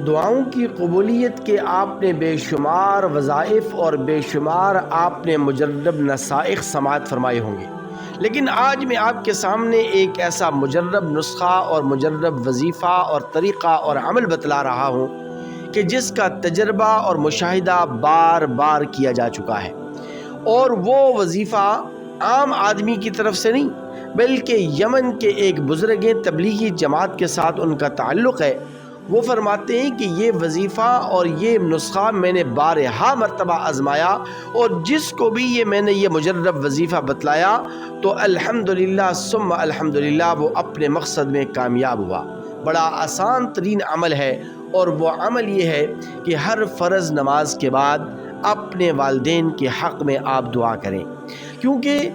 دعاؤں کی قبولیت کے آپ نے بے شمار وظائف اور بے شمار آپ نے مجرب نصائح سماعت فرمائے ہوں گے، لیکن آج میں آپ کے سامنے ایک ایسا مجرب نسخہ اور مجرب وظیفہ اور طریقہ اور عمل بتلا رہا ہوں کہ جس کا تجربہ اور مشاہدہ بار بار کیا جا چکا ہے، اور وہ وظیفہ عام آدمی کی طرف سے نہیں بلکہ یمن کے ایک بزرگ تبلیغی جماعت کے ساتھ ان کا تعلق ہے۔ وہ فرماتے ہیں کہ یہ وظیفہ اور یہ نسخہ میں نے بارہا مرتبہ آزمایا، اور جس کو بھی میں نے یہ مجرب وظیفہ بتلایا تو الحمدللہ ثم الحمدللہ وہ اپنے مقصد میں کامیاب ہوا۔ بڑا آسان ترین عمل ہے، اور وہ عمل یہ ہے کہ ہر فرض نماز کے بعد اپنے والدین کے حق میں آپ دعا کریں، کیونکہ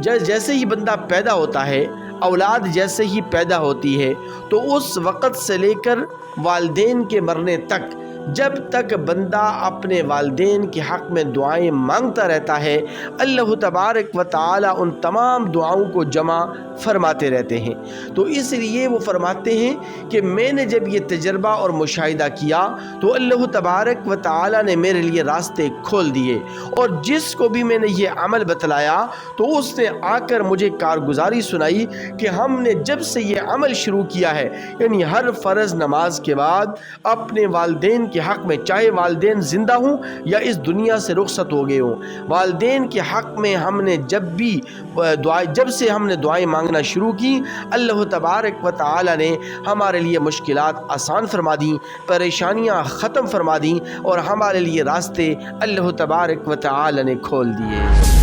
جیسے ہی بندہ پیدا ہوتا ہے، اولاد جیسے ہی پیدا ہوتی ہے، تو اس وقت سے لے کر والدین کے مرنے تک جب تک بندہ اپنے والدین کے حق میں دعائیں مانگتا رہتا ہے، اللہ تبارک و تعالی ان تمام دعاؤں کو جمع فرماتے رہتے ہیں۔ تو اس لیے وہ فرماتے ہیں کہ میں نے جب یہ تجربہ اور مشاہدہ کیا تو اللہ تبارک و تعالی نے میرے لیے راستے کھول دیے، اور جس کو بھی میں نے یہ عمل بتلایا تو اس نے آ کر مجھے کارگزاری سنائی کہ ہم نے جب سے یہ عمل شروع کیا ہے، یعنی ہر فرض نماز کے بعد اپنے والدین کے حق میں، چاہے والدین زندہ ہوں یا اس دنیا سے رخصت ہو گئے ہوں، والدین کے حق میں ہم نے جب سے ہم نے دعائیں مانگنا شروع کی، اللہ تبارک و تعالی نے ہمارے لیے مشکلات آسان فرما دیں، پریشانیاں ختم فرما دیں، اور ہمارے لیے راستے اللہ تبارک و تعالی نے کھول دیے۔